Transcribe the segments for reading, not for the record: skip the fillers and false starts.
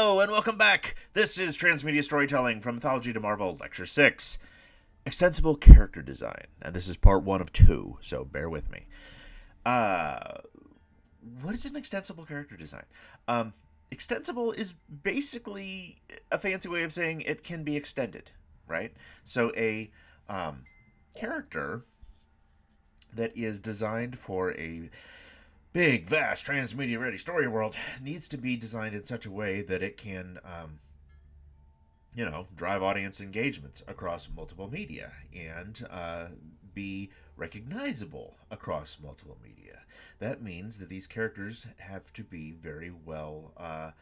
Hello and welcome back. This is Transmedia Storytelling from Mythology to Marvel, Lecture 6. Extensible Character Design. And this is part 1 of 2, so bear with me. Uh, what is an extensible character design? Extensible is basically a fancy way of saying it can be extended, right? So a character that is designed for a big, vast, transmedia ready story world needs to be designed in such a way that it can, drive audience engagement across multiple media and be recognizable across multiple media. That means that these characters have to be very well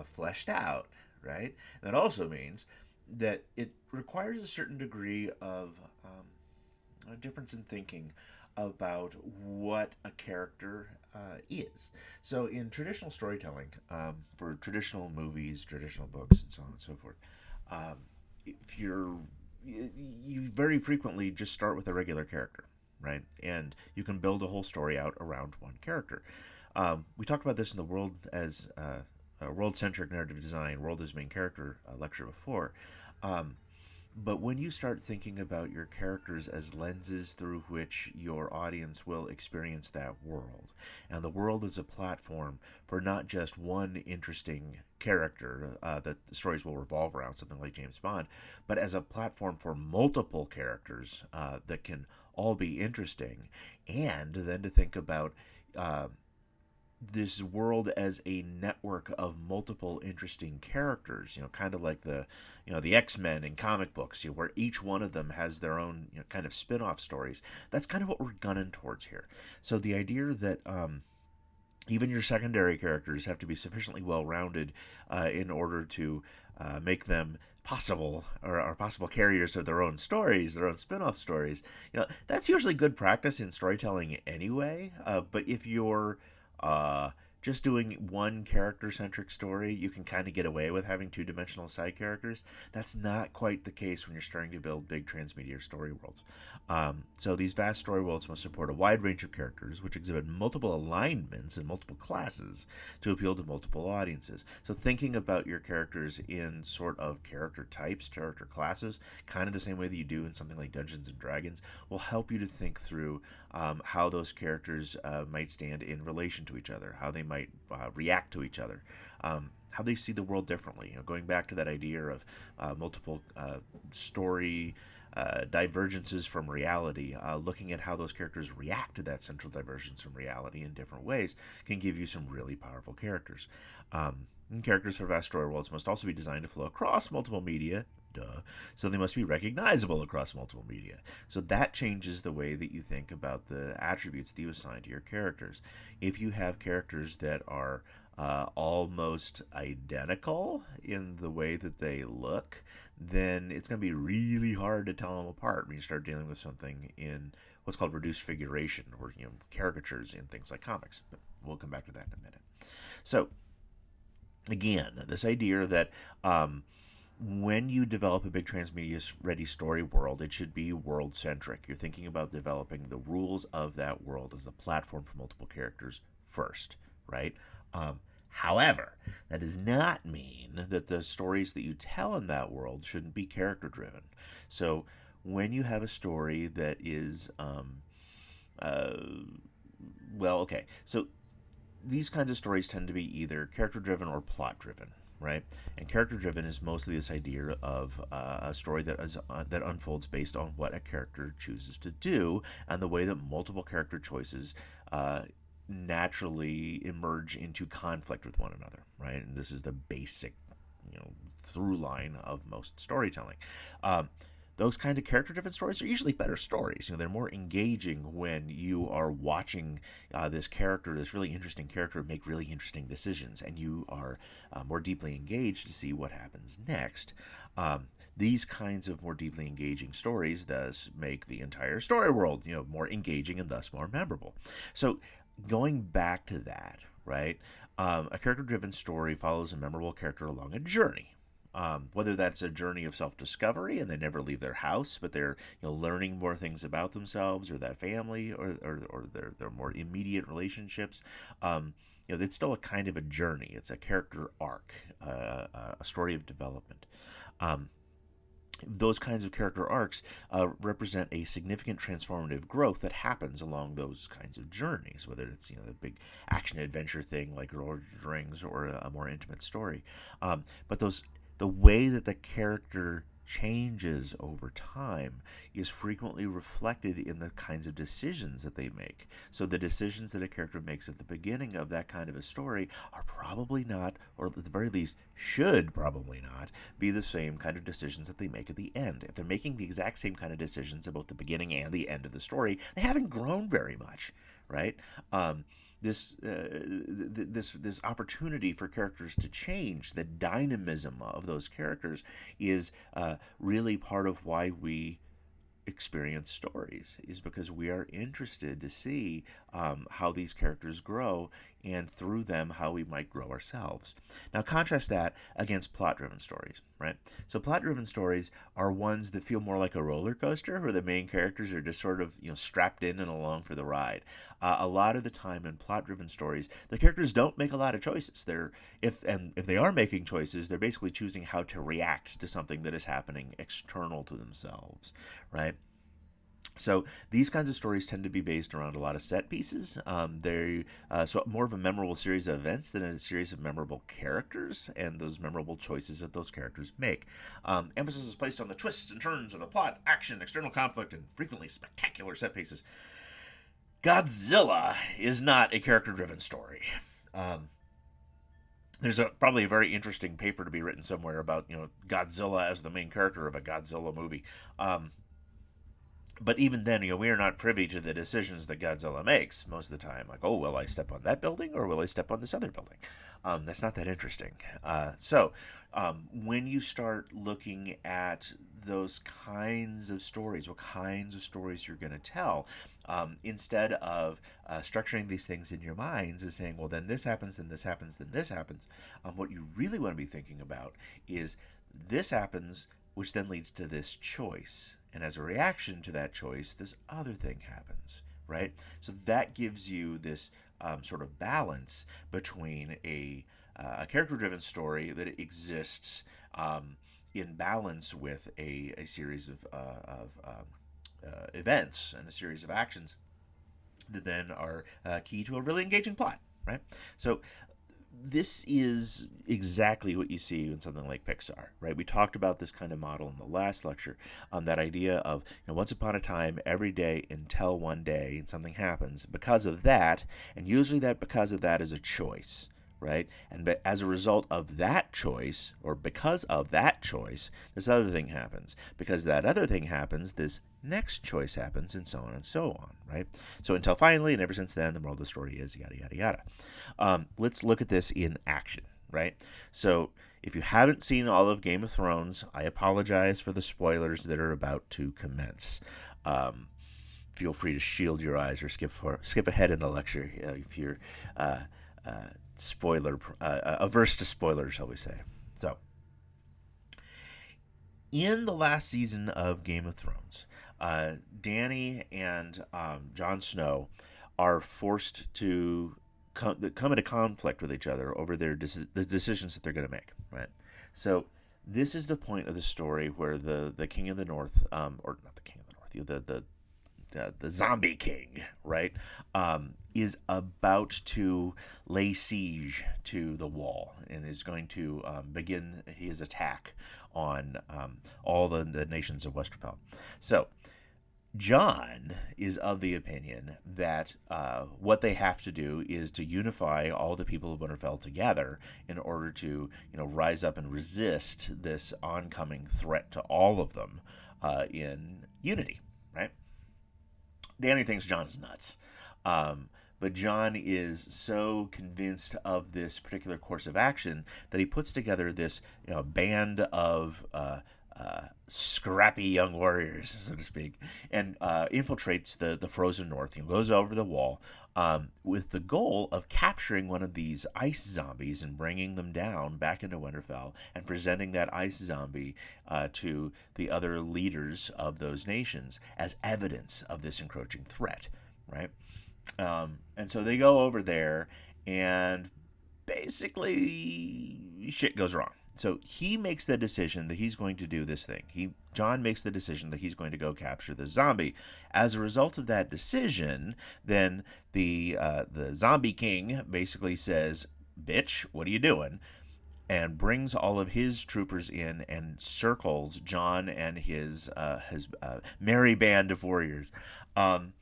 fleshed out, right? That also means that it requires a certain degree of a difference in thinking about what a character is. So, in traditional storytelling, for traditional movies, traditional books, and so on and so forth, if you very frequently just start with a regular character, right? And you can build a whole story out around one character. We talked about this in the world as world-centric narrative design, world as main character lecture before. But when you start thinking about your characters as lenses through which your audience will experience that world, and the world is a platform for not just one interesting character that the stories will revolve around, something like James Bond, but as a platform for multiple characters that can all be interesting, and then to think about this world as a network of multiple interesting characters, kind of like the X-Men in comic books, where each one of them has their own kind of spin-off stories. That's kind of what we're gunning towards here. So the idea that even your secondary characters have to be sufficiently well-rounded in order to make them possible or are possible carriers of their own stories, their own spin-off stories. That's usually good practice in storytelling anyway. But if you're just doing one character-centric story, you can kind of get away with having two-dimensional side characters. That's not quite the case when you're starting to build big transmedia story worlds. So these vast story worlds must support a wide range of characters, which exhibit multiple alignments and multiple classes to appeal to multiple audiences. So thinking about your characters in sort of character types, character classes, kind of the same way that you do in something like Dungeons and Dragons, will help you to think through how those characters might stand in relation to each other, how they might react to each other, how they see the world differently. Going back to that idea of multiple story divergences from reality, looking at how those characters react to that central divergence from reality in different ways can give you some really powerful characters. And characters for vast story worlds must also be designed to flow across multiple media, so they must be recognizable across multiple media. So that changes the way that you think about the attributes that you assign to your characters. If you have characters that are almost identical in the way that they look, then it's going to be really hard to tell them apart when you start dealing with something in what's called reduced figuration, or caricatures in things like comics. But we'll come back to that in a minute. So again, this idea that when you develop a big transmedia ready story world, it should be world centric. You're thinking about developing the rules of that world as a platform for multiple characters first, right? However, that does not mean that the stories that you tell in that world shouldn't be character driven. So when you have a story that is, so these kinds of stories tend to be either character driven or plot driven, right? And character driven is mostly this idea of a story that unfolds based on what a character chooses to do and the way that multiple character choices naturally emerge into conflict with one another, right? And this is the basic, through line of most storytelling. Those kind of character-driven stories are usually better stories. They're more engaging when you are watching this really interesting character, make really interesting decisions, and you are more deeply engaged to see what happens next. These kinds of more deeply engaging stories thus make the entire story world, more engaging and thus more memorable. So, going back to that, right? A character-driven story follows a memorable character along a journey. Whether that's a journey of self-discovery and they never leave their house, but they're learning more things about themselves or that family or their more immediate relationships, it's still a kind of a journey. It's a character arc, a story of development. Um, those kinds of character arcs represent a significant transformative growth that happens along those kinds of journeys, whether it's the big action adventure thing like Lord of the Rings or a more intimate story. But the way that the character changes over time is frequently reflected in the kinds of decisions that they make. So the decisions that a character makes at the beginning of that kind of a story are probably not, or at the very least should probably not, be the same kind of decisions that they make at the end. If they're making the exact same kind of decisions at both the beginning and the end of the story, they haven't grown very much, right? This opportunity for characters to change, the dynamism of those characters, is really part of why we experience stories, is because we are interested to see how these characters grow, and through them how we might grow ourselves. Now contrast that against plot-driven stories, right? So plot-driven stories are ones that feel more like a roller coaster, where the main characters are just sort of strapped in and along for the ride. A lot of the time in plot-driven stories, the characters don't make a lot of choices. If they are making choices, they're basically choosing how to react to something that is happening external to themselves, right? So these kinds of stories tend to be based around a lot of set pieces. They're so more of a memorable series of events than a series of memorable characters and those memorable choices that those characters make. Emphasis is placed on the twists and turns of the plot, action, external conflict, and frequently spectacular set pieces. Godzilla is not a character-driven story. There's probably a very interesting paper to be written somewhere about Godzilla as the main character of a Godzilla movie. But even then, we are not privy to the decisions that Godzilla makes most of the time. Like, oh, will I step on that building or will I step on this other building? That's not that interesting. When you start looking at those kinds of stories, what kinds of stories you're going to tell, instead of structuring these things in your minds as saying, well, then this happens, then this happens, then this happens, what you really want to be thinking about is this happens, which then leads to this choice. And as a reaction to that choice, this other thing happens, right? So that gives you this sort of balance between a character-driven story that exists in balance with a series of events and a series of actions that then are key to a really engaging plot, right? So this is exactly what you see in something like Pixar, right? We talked about this kind of model in the last lecture, that idea of once upon a time, every day until one day, and something happens because of that, and usually that because of that is a choice, right? And as a result of that choice, or because of that choice, this other thing happens. Because that other thing happens, this next choice happens, and so on and so on, right? So until finally, and ever since then, the moral of the story is yada, yada, yada. Let's look at this in action, right? So if you haven't seen all of Game of Thrones, I apologize for the spoilers that are about to commence. Feel free to shield your eyes or skip ahead in the lecture if you're averse to spoilers, shall we say. So, in the last season of Game of Thrones, Dany and Jon Snow are forced to come into conflict with each other over the decisions that they're going to make, right? So this is the point of the story where the King of the North, or not the King of the North, the zombie king, right, is about to lay siege to the wall and is going to begin his attack on all the nations of Westerfell. So Jon is of the opinion that what they have to do is to unify all the people of Winterfell together in order to, rise up and resist this oncoming threat to all of them in unity, right? Dany thinks Jon's nuts. But Jon is so convinced of this particular course of action that he puts together this band of scrappy young warriors, so to speak, and infiltrates the frozen north. He goes over the wall with the goal of capturing one of these ice zombies and bringing them down back into Winterfell and presenting that ice zombie to the other leaders of those nations as evidence of this encroaching threat, right? And so they go over there and basically shit goes wrong. So he makes the decision that he's going to do this thing. John makes the decision that he's going to go capture the zombie. As a result of that decision, then the zombie king basically says, "Bitch, what are you doing?" and brings all of his troopers in and circles John and his merry band of warriors. Um,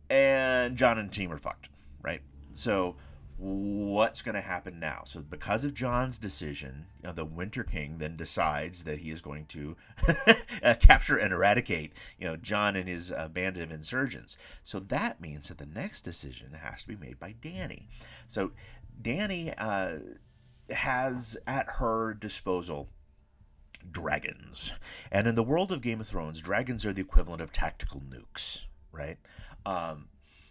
and John and the team are fucked, right? So what's going to happen now? So because of John's decision, the Winter King then decides that he is going to capture and eradicate, John and his band of insurgents. So that means that the next decision has to be made by Dany. So Dany has at her disposal dragons. And in the world of Game of Thrones, dragons are the equivalent of tactical nukes, right? Um,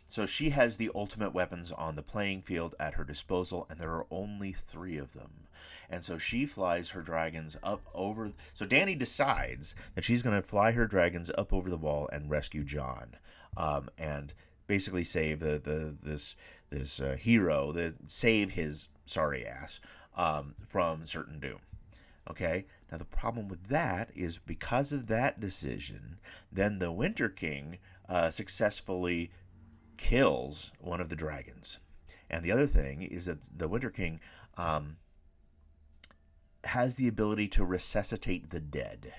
so she has the ultimate weapons on the playing field at her disposal, and there are only 3 of them. And so she flies her dragons up over. So Dany decides that she's going to fly her dragons up over the wall and rescue John, and basically save this hero, save his sorry ass from certain doom. Okay? Now, the problem with that is because of that decision, then the Winter King successfully kills one of the dragons. And the other thing is that the Winter King has the ability to resuscitate the dead.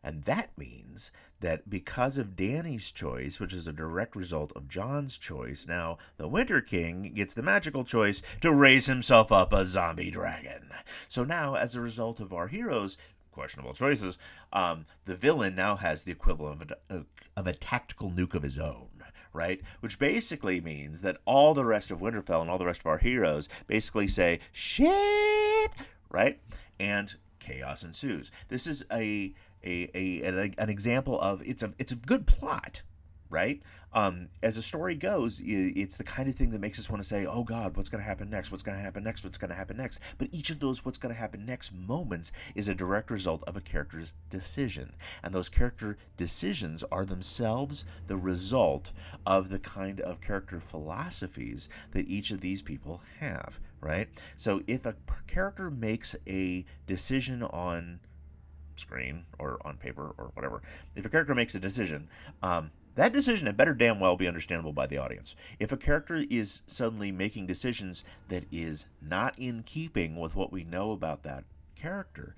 And that means that because of Dany's choice, which is a direct result of Jon's choice, now the Winter King gets the magical choice to raise himself up a zombie dragon. So now, as a result of our heroes' questionable choices, the villain now has the equivalent of a tactical nuke of his own. Right? Which basically means that all the rest of Winterfell and all the rest of our heroes basically say, shit! Right? And chaos ensues. This is an example of it's a good plot, right? As a story goes, it's the kind of thing that makes us want to say, "Oh God, what's going to happen next? What's going to happen next? What's going to happen next?" But each of those "what's going to happen next" moments is a direct result of a character's decision, and those character decisions are themselves the result of the kind of character philosophies that each of these people have, right? So if a character makes a decision on screen or on paper or whatever, if a character makes a decision, that decision had better damn well be understandable by the audience. If a character is suddenly making decisions that is not in keeping with what we know about that character,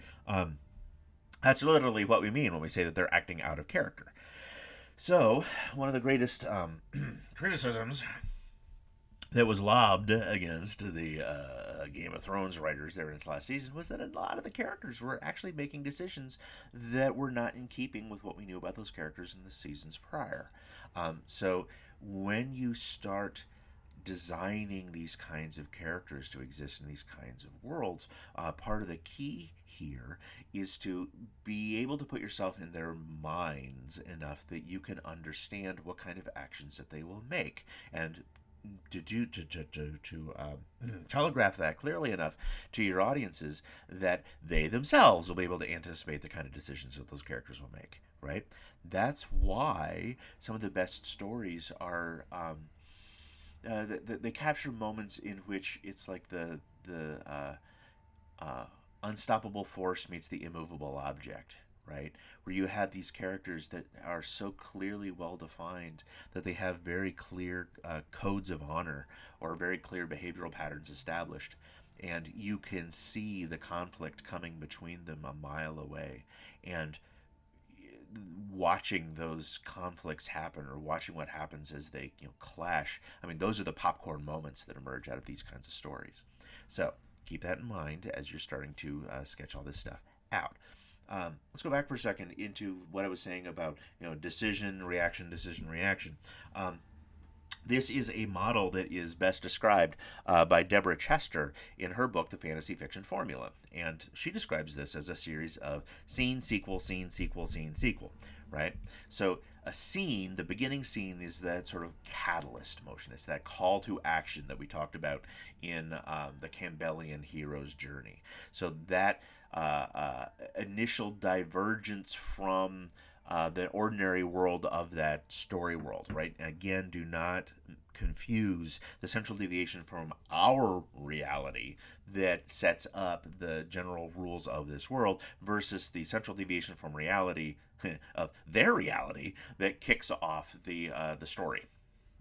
that's literally what we mean when we say that they're acting out of character. So, one of the greatest criticisms that was lobbed against the Game of Thrones writers there in its last season was that a lot of the characters were actually making decisions that were not in keeping with what we knew about those characters in the seasons prior. So when you start designing these kinds of characters to exist in these kinds of worlds, part of the key here is to be able to put yourself in their minds enough that you can understand what kind of actions that they will make, and to telegraph that clearly enough to your audiences that they themselves will be able to anticipate the kind of decisions that those characters will make, right? That's why some of the best stories are they capture moments in which it's like the unstoppable force meets the immovable object, right? Where you have these characters that are so clearly well defined that they have very clear codes of honor or very clear behavioral patterns established. And you can see the conflict coming between them a mile away. And watching those conflicts happen or watching what happens as they clash, I mean, those are the popcorn moments that emerge out of these kinds of stories. So keep that in mind as you're starting to sketch all this stuff out. Let's go back for a second into what I was saying about decision, reaction, decision, reaction. This is a model that is best described by Deborah Chester in her book, The Fantasy Fiction Formula. And she describes this as a series of scene, sequel, scene, sequel, scene, sequel, right? So a scene, the beginning scene, is that sort of catalyst motion. It's that call to action that we talked about in the Campbellian hero's journey. So that initial divergence from the ordinary world of that story world, right? And again, do not confuse the central deviation from our reality that sets up the general rules of this world versus the central deviation from reality of their reality that kicks off the story,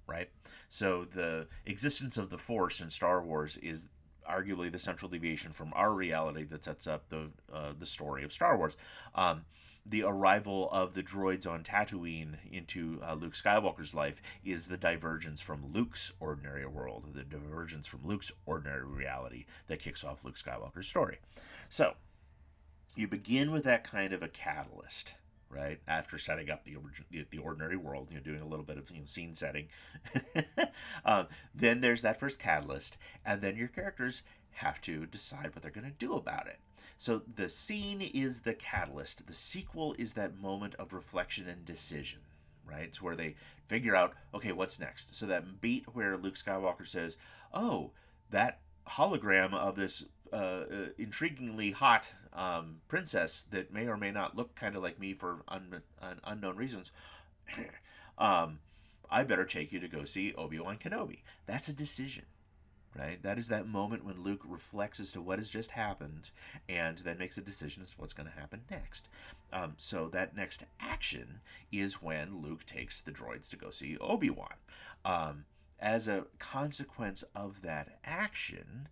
right? So the existence of the Force in Star Wars is arguably the central deviation from our reality that sets up the story of Star Wars. The arrival of the droids on Tatooine into Luke Skywalker's life is the divergence from Luke's ordinary world, the divergence from Luke's ordinary reality that kicks off Luke Skywalker's story. So you begin with that kind of a catalyst, right? After setting up the ordinary world, doing a little bit of scene setting. Then there's that first catalyst, and then your characters have to decide what they're going to do about it. So the scene is the catalyst. The sequel is that moment of reflection and decision, right? It's where they figure out, okay, what's next? So that beat where Luke Skywalker says, "Oh, that hologram of this intriguingly hot princess that may or may not look kind of like me for unknown reasons. I better take you to go see Obi-Wan Kenobi." That's a decision, right? That is that moment when Luke reflects as to what has just happened and then makes a decision as to what's going to happen next. So that next action is when Luke takes the droids to go see Obi-Wan. As a consequence of that action,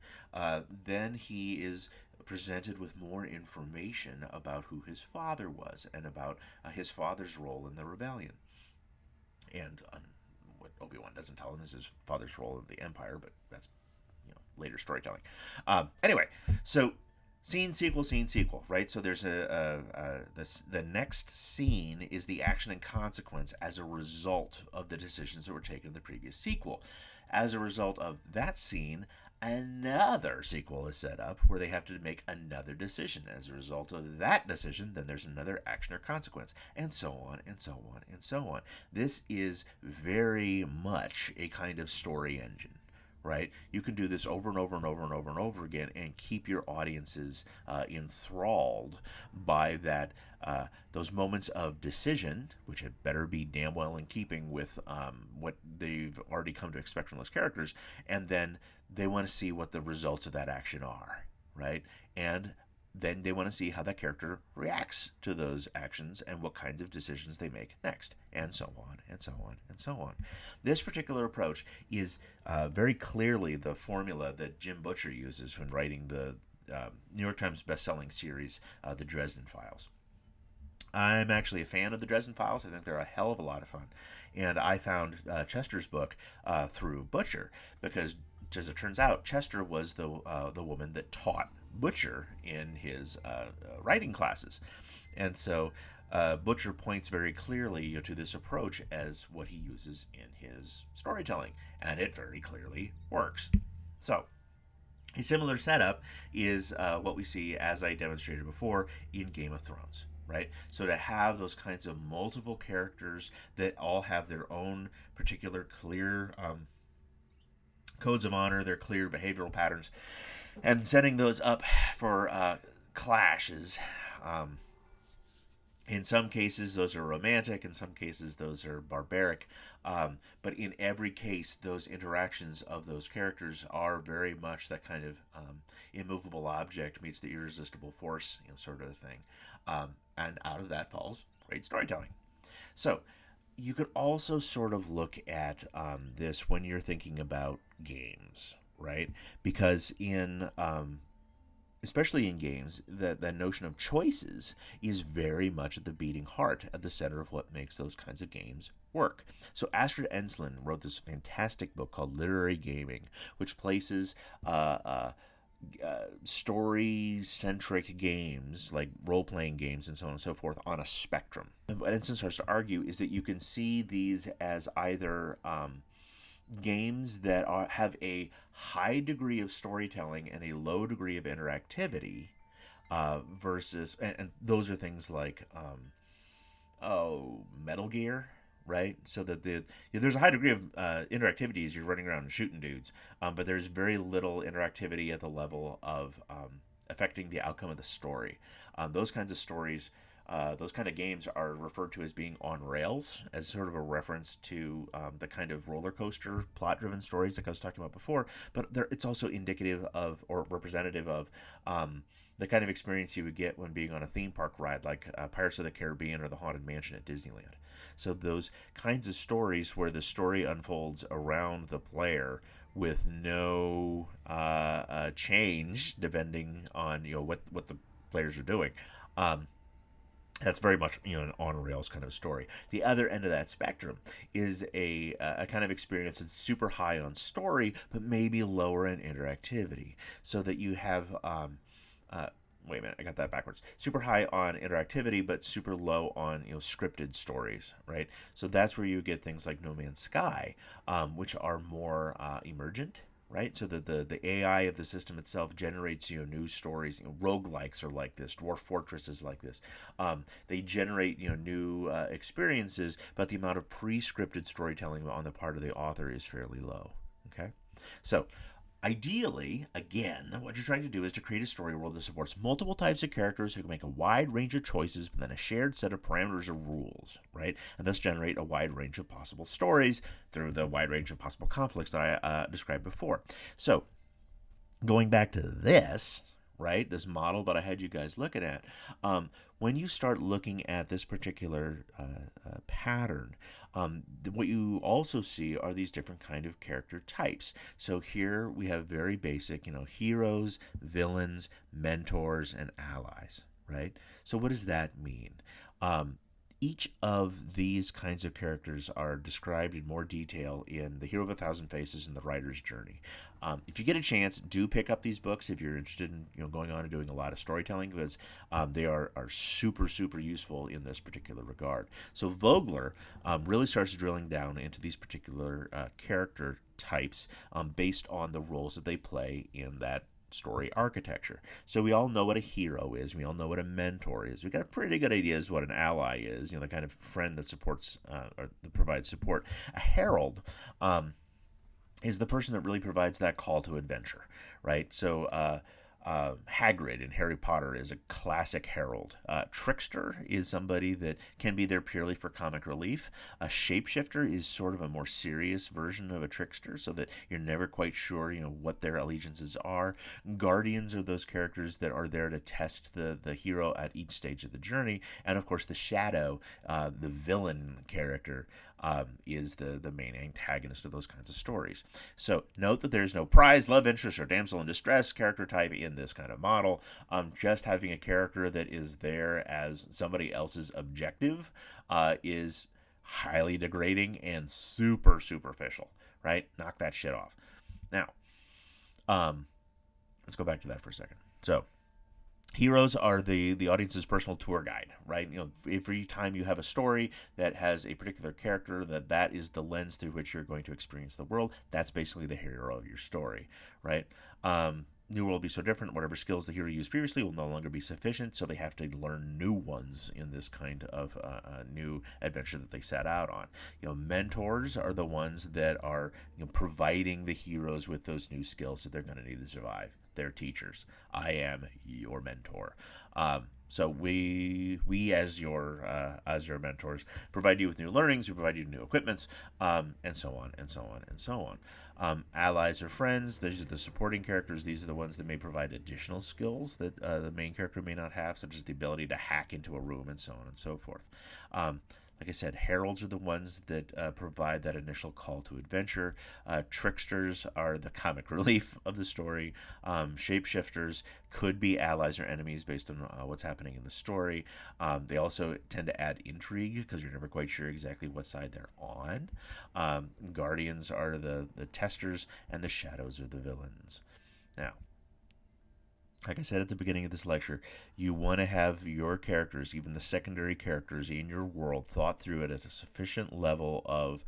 then he is presented with more information about who his father was and about his father's role in the rebellion. And what Obi-Wan doesn't tell him is his father's role in the Empire, but that's later storytelling. Anyway, so scene sequel, right? So there's the next scene is the action and consequence as a result of the decisions that were taken in the previous sequel. As a result of that scene, another sequel is set up where they have to make another decision. As a result of that decision, then there's another action or consequence, and so on, and so on, and so on. This is very much a kind of story engine, right? You can do this over and over and over and over and over again and keep your audiences enthralled by that those moments of decision, which had better be damn well in keeping with what they've already come to expect from those characters, and then they want to see what the results of that action are, right? And then they want to see how that character reacts to those actions and what kinds of decisions they make next, and so on, and so on, and so on. This particular approach is very clearly the formula that Jim Butcher uses when writing the New York Times best-selling series, The Dresden Files. I'm actually a fan of the Dresden Files. I think they're a hell of a lot of fun. And I found Chester's book through Butcher because, as it turns out, Chester was the woman that taught Butcher in his writing classes. And so Butcher points very clearly to this approach as what he uses in his storytelling. And it very clearly works. So a similar setup is what we see, as I demonstrated before, in Game of Thrones. Right? So to have those kinds of multiple characters that all have their own particular clear codes of honor, their clear behavioral patterns, and setting those up for clashes. In some cases, those are romantic. In some cases, those are barbaric. But in every case, those interactions of those characters are very much that kind of immovable object meets the irresistible force, sort of thing. And out of that falls great storytelling. So you could also sort of look at this when you're thinking about games, right? Because in especially in games, that notion of choices is very much at the beating heart, at the center of what makes those kinds of games work. So Astrid Ensslin wrote this fantastic book called Literary Gaming, which places story-centric games, like role-playing games and so on and so forth, on a spectrum. And what Ensslin starts to argue is that you can see these as either games that have a high degree of storytelling and a low degree of interactivity, versus, and those are things like, Metal Gear, right? So that there's a high degree of interactivity as you're running around and shooting dudes, but there's very little interactivity at the level of affecting the outcome of the story. Those kinds of stories those kind of games are referred to as being on rails, as sort of a reference to the kind of roller coaster plot driven stories like I was talking about before. But it's also indicative of, or representative of, the kind of experience you would get when being on a theme park ride like Pirates of the Caribbean or the Haunted Mansion at Disneyland. So those kinds of stories where the story unfolds around the player with no change depending on what the players are doing. Um, that's very much an on rails kind of story. The other end of that spectrum is a kind of experience that's super high on story, but maybe lower in interactivity, so that you have uh, wait a minute, I got that backwards. Super high on interactivity, but super low on scripted stories, right? So that's where you get things like No Man's Sky, which are more emergent, right? So the AI of the system itself generates new stories. Roguelikes are like this. Dwarf Fortress is like this. They generate new experiences, but the amount of pre-scripted storytelling on the part of the author is fairly low. Okay, so ideally, again, what you're trying to do is to create a story world that supports multiple types of characters who can make a wide range of choices, but then a shared set of parameters or rules, right? And thus generate a wide range of possible stories through the wide range of possible conflicts that I described before. So, going back to this, right, this model that I had you guys looking at, when you start looking at this particular pattern, what you also see are these different kind of character types. So here we have very basic, heroes, villains, mentors, and allies, right? So what does that mean? Each of these kinds of characters are described in more detail in The Hero of a Thousand Faces and The Writer's Journey. If you get a chance, do pick up these books if you're interested in going on and doing a lot of storytelling, because they are super, super useful in this particular regard. So Vogler really starts drilling down into these particular character types based on the roles that they play in that story architecture. So we all know what a hero is. We all know what a mentor is. We've got a pretty good idea as what an ally is. The kind of friend that supports or that provides support. A herald is the person that really provides that call to adventure, right? So Hagrid in Harry Potter is a classic herald. Trickster is somebody that can be there purely for comic relief. A shapeshifter is sort of a more serious version of a trickster, so that you're never quite sure, what their allegiances are. Guardians are those characters that are there to test the hero at each stage of the journey. And of course, the Shadow, the villain character, is the main antagonist of those kinds of stories. So note that there's no prize, love interest, or damsel in distress character type in this kind of model. Just having a character that is there as somebody else's objective is highly degrading and super superficial, right? Knock that shit off. Now, let's go back to that for a second. So, heroes are the audience's personal tour guide, right? Every time you have a story that has a particular character, that is the lens through which you're going to experience the world. That's basically the hero of your story, right? New world will be so different. Whatever skills the hero used previously will no longer be sufficient, so they have to learn new ones in this kind of new adventure that they set out on. Mentors are the ones that are providing the heroes with those new skills that they're going to need to survive. They're teachers. I am your mentor. So we as your mentors provide you with new learnings. We provide you new equipments, and so on and so on and so on. Allies or friends. These are the supporting characters. These are the ones that may provide additional skills that the main character may not have, such as the ability to hack into a room and so on and so forth. Like I said, heralds are the ones that provide that initial call to adventure. Tricksters are the comic relief of the story. Shapeshifters could be allies or enemies based on what's happening in the story. They also tend to add intrigue because you're never quite sure exactly what side they're on. Guardians are the testers, and the shadows are the villains. Now, like I said at the beginning of this lecture, you want to have your characters, even the secondary characters in your world, thought through it at a sufficient level of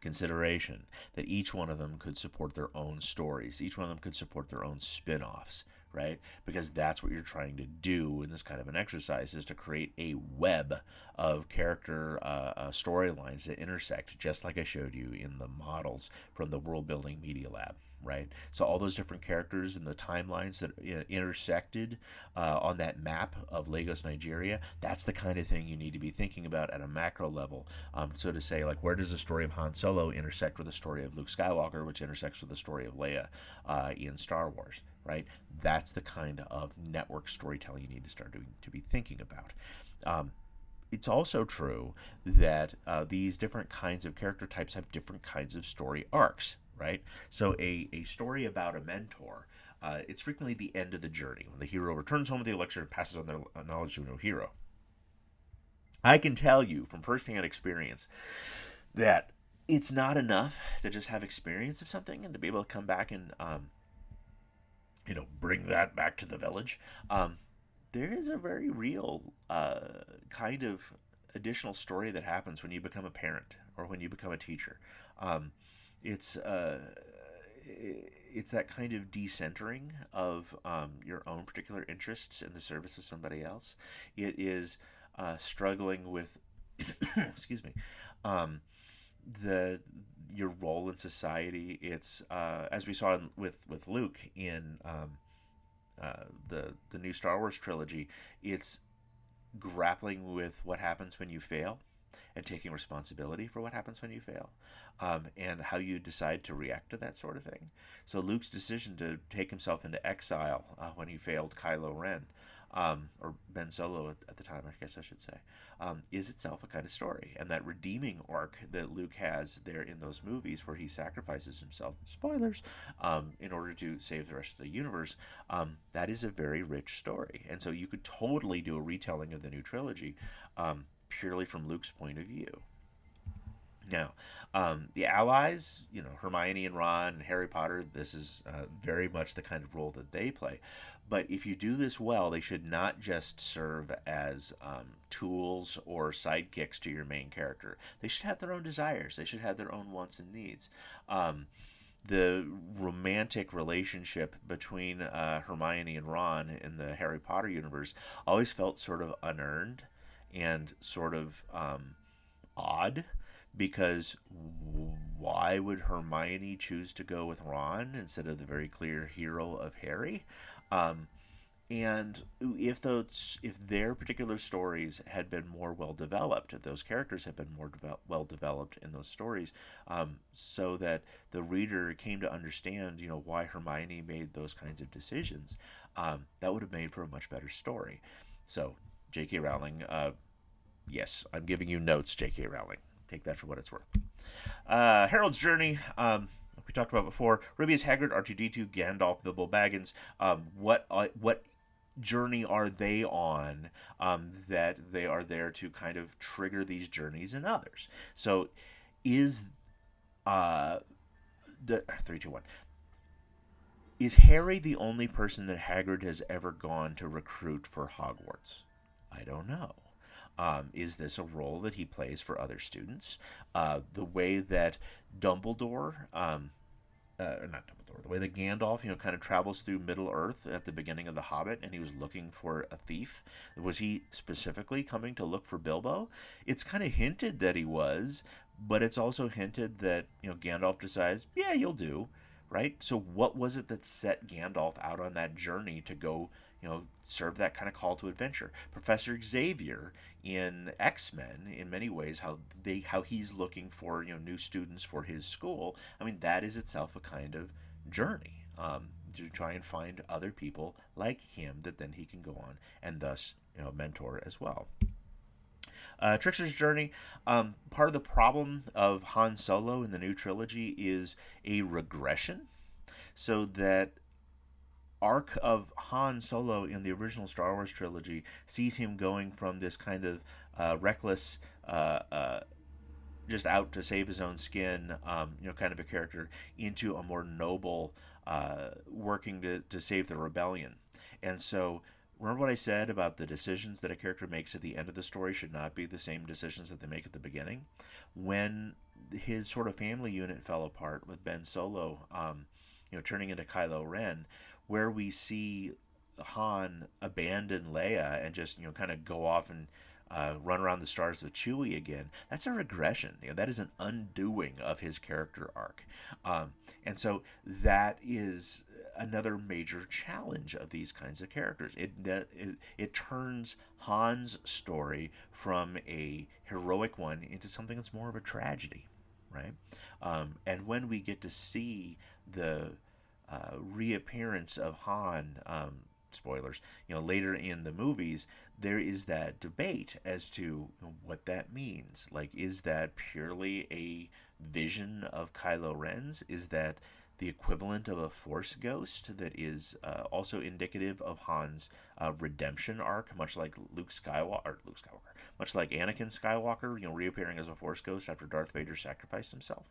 consideration that each one of them could support their own stories. Each one of them could support their own spin-offs, right? Because that's what you're trying to do in this kind of an exercise, is to create a web of character storylines that intersect, just like I showed you in the models from the World Building Media Lab. right? So all those different characters and the timelines that intersected on that map of Lagos, Nigeria, that's the kind of thing you need to be thinking about at a macro level. So to say, like, where does the story of Han Solo intersect with the story of Luke Skywalker, which intersects with the story of Leia in Star Wars, right? That's the kind of network storytelling you need to start to be thinking about. It's also true that these different kinds of character types have different kinds of story arcs, right? So a story about a mentor, it's frequently the end of the journey when the hero returns home with the elixir and passes on their knowledge to a new hero. I can tell you from firsthand experience that it's not enough to just have experience of something and to be able to come back and bring that back to the village. There is a very real kind of additional story that happens when you become a parent or when you become a teacher. Um, it's it's that kind of decentering of your own particular interests in the service of somebody else. It is struggling with, excuse me, um, the your role in society. It's as we saw with Luke in the new Star Wars trilogy. It's grappling with what happens when you fail and taking responsibility for what happens when you fail, and how you decide to react to that sort of thing. So Luke's decision to take himself into exile when he failed Kylo Ren, or Ben Solo at the time, I guess I should say, is itself a kind of story. And that redeeming arc that Luke has there in those movies where he sacrifices himself, spoilers, in order to save the rest of the universe, that is a very rich story. And so you could totally do a retelling of the new trilogy purely from Luke's point of view. Now, the allies, Hermione and Ron and Harry Potter, this is very much the kind of role that they play. But if you do this well, they should not just serve as tools or sidekicks to your main character. They should have their own desires. They should have their own wants and needs. The romantic relationship between Hermione and Ron in the Harry Potter universe always felt sort of unearned and sort of odd, because why would Hermione choose to go with Ron instead of the very clear hero of Harry? Um, and if their particular stories had been more well developed, if those characters had been more well developed in those stories, so that the reader came to understand, why Hermione made those kinds of decisions, that would have made for a much better story. So, J.K. Rowling, yes, I'm giving you notes, J.K. Rowling. Take that for what it's worth. Harold's Journey, like we talked about before. Rubius Hagrid, R2D2, Gandalf, Bilbo Baggins. What journey are they on that they are there to kind of trigger these journeys in others? So, is the 3, 2, 1. Is Harry the only person that Hagrid has ever gone to recruit for Hogwarts? I don't know. Is this a role that he plays for other students? The way that Dumbledore, not Dumbledore, the way that Gandalf, kind of travels through Middle Earth at the beginning of The Hobbit, and he was looking for a thief. Was he specifically coming to look for Bilbo? It's kind of hinted that he was, but it's also hinted that Gandalf decides, yeah, you'll do, right? So what was it that set Gandalf out on that journey to go serve that kind of call to adventure? Professor Xavier in X-Men, in many ways, how he's looking for new students for his school. I mean, that is itself a kind of journey, to try and find other people like him that then he can go on and thus mentor as well. Trickster's Journey. Part of the problem of Han Solo in the new trilogy is a regression, so that arc of Han Solo in the original Star Wars trilogy sees him going from this kind of reckless, just out to save his own skin, kind of a character, into a more noble, working to save the rebellion. And so, remember what I said about the decisions that a character makes at the end of the story should not be the same decisions that they make at the beginning? When his sort of family unit fell apart with Ben Solo, turning into Kylo Ren, where we see Han abandon Leia and just kind of go off and run around the stars with Chewie again, that's a regression. That is an undoing of his character arc. And so that is another major challenge of these kinds of characters. It turns Han's story from a heroic one into something that's more of a tragedy, right? And when we get to see the reappearance of Han, spoilers, later in the movies, there is that debate as to what that means. Like, is that purely a vision of Kylo Ren's? Is that the equivalent of a Force ghost that is also indicative of Han's redemption arc, much like much like Anakin Skywalker, reappearing as a Force ghost after Darth Vader sacrificed himself?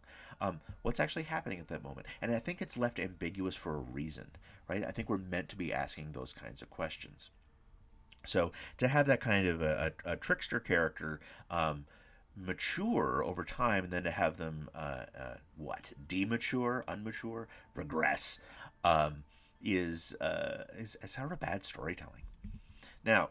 What's actually happening at that moment? And I think it's left ambiguous for a reason, right? I think we're meant to be asking those kinds of questions. So to have that kind of a trickster character mature over time, and then to have them demature, unmature, regress, is sort of bad storytelling. Now,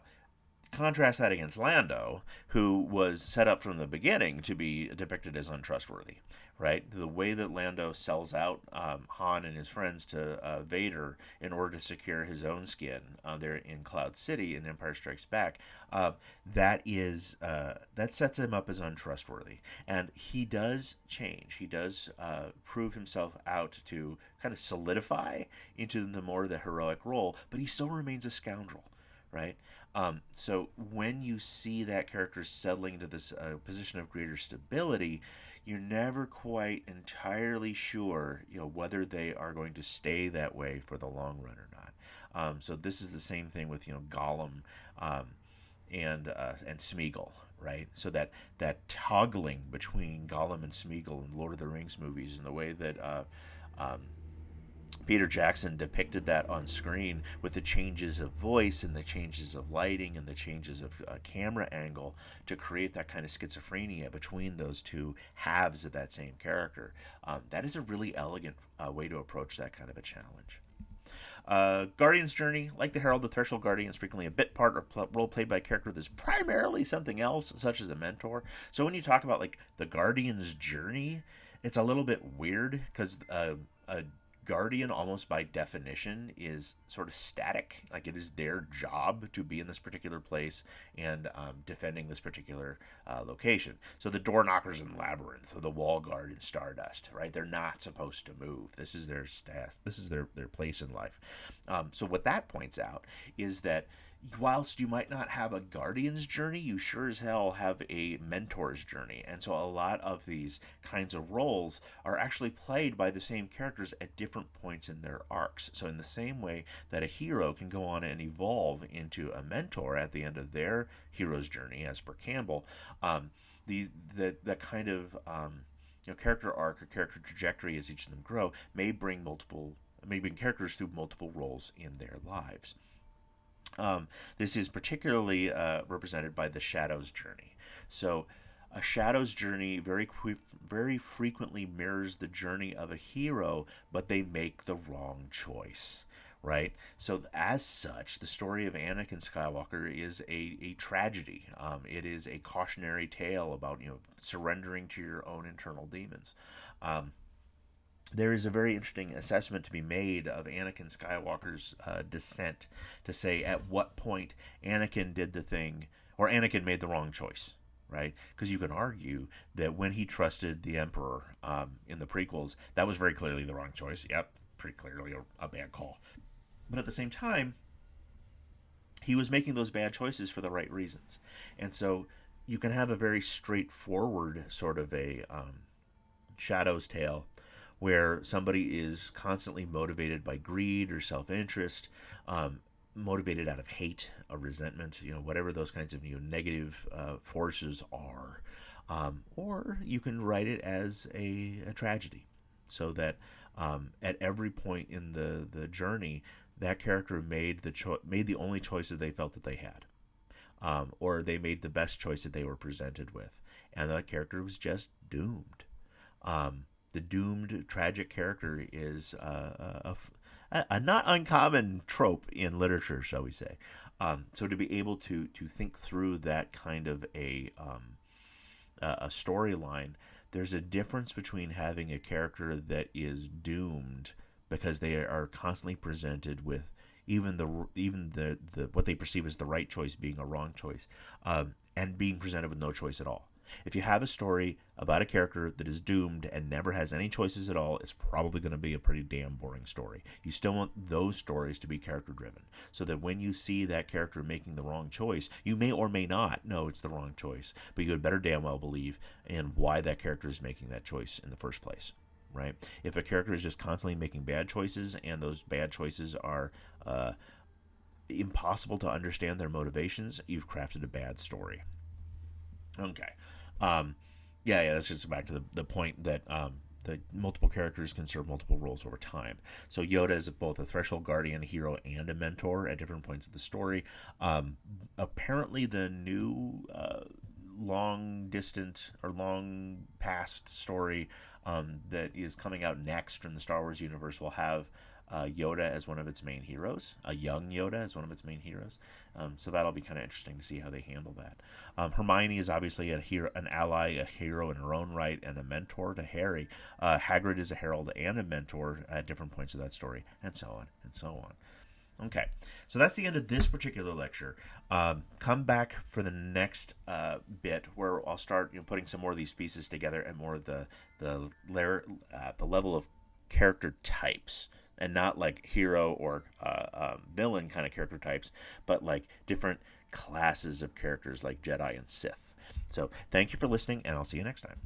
contrast that against Lando, who was set up from the beginning to be depicted as untrustworthy, right? The way that Lando sells out Han and his friends to Vader in order to secure his own skin there in Cloud City in Empire Strikes Back, that sets him up as untrustworthy. And he does change. He does prove himself out to kind of solidify into the heroic role, but he still remains a scoundrel, right? So when you see that character settling into this position of greater stability, you're never quite entirely sure, whether they are going to stay that way for the long run or not. So this is the same thing with Gollum and Smeagol, right? So that toggling between Gollum and Smeagol in Lord of the Rings movies, and the way that Peter Jackson depicted that on screen with the changes of voice and the changes of lighting and the changes of camera angle to create that kind of schizophrenia between those two halves of that same character. That is a really elegant way to approach that kind of a challenge. Guardian's journey, like the Herald, the Threshold Guardian is frequently a bit part or role played by a character that's primarily something else, such as a mentor. So when you talk about like the Guardian's journey, it's a little bit weird because a Guardian, almost by definition, is sort of static. Like, it is their job to be in this particular place and defending this particular location. So the door knockers in Labyrinth, or the wall guard in Stardust, right? They're not supposed to move. This is their staff. This is their place in life. So what that points out is that whilst you might not have a guardian's journey, you sure as hell have a mentor's journey. And so a lot of these kinds of roles are actually played by the same characters at different points in their arcs. So in the same way that a hero can go on and evolve into a mentor at the end of their hero's journey, as per Campbell, the kind of character arc or character trajectory as each of them grow may bring characters through multiple roles in their lives. This is particularly represented by the Shadow's journey. So, a Shadow's journey very frequently mirrors the journey of a hero, but they make the wrong choice, right? So, as such, the story of Anakin Skywalker is a tragedy. It is a cautionary tale about surrendering to your own internal demons. There is a very interesting assessment to be made of Anakin Skywalker's descent to say at what point Anakin did the thing, or Anakin made the wrong choice, right? Because you can argue that when he trusted the Emperor in the prequels, that was very clearly the wrong choice. Yep, pretty clearly a bad call. But at the same time, he was making those bad choices for the right reasons. And so you can have a very straightforward sort of a Shadow's tale where somebody is constantly motivated by greed or self-interest, motivated out of hate or resentment, whatever those kinds of negative forces are. Or you can write it as a tragedy, so that at every point in the journey, that character made the only choice that they felt that they had, or they made the best choice that they were presented with, and that character was just doomed. The doomed tragic character is a not uncommon trope in literature, shall we say. So to be able to think through that kind of a storyline, there's a difference between having a character that is doomed because they are constantly presented with even the what they perceive as the right choice being a wrong choice, and being presented with no choice at all. If you have a story about a character that is doomed and never has any choices at all, it's probably going to be a pretty damn boring story. You still want those stories to be character driven, so that when you see that character making the wrong choice, you may or may not know it's the wrong choice, but you had better damn well believe in why that character is making that choice in the first place. Right? If a character is just constantly making bad choices and those bad choices are impossible to understand their motivations, you've crafted a bad story. Okay. Um, yeah, that's just back to the point that the multiple characters can serve multiple roles over time. So Yoda is both a threshold guardian, hero, and a mentor at different points of the story. Apparently, the new long distant or long past story that is coming out next in the Star Wars universe will have Yoda as one of its main heroes, a young Yoda as one of its main heroes. So that'll be kind of interesting to see how they handle that. Hermione is obviously a hero, an ally, a hero in her own right, and a mentor to Harry. Hagrid is a herald and a mentor at different points of that story, and so on and so on. Okay, so that's the end of this particular lecture. Come back for the next bit where I'll start putting some more of these pieces together and more of the level of character types, and not like hero or villain kind of character types, but like different classes of characters like Jedi and Sith. So thank you for listening, and I'll see you next time.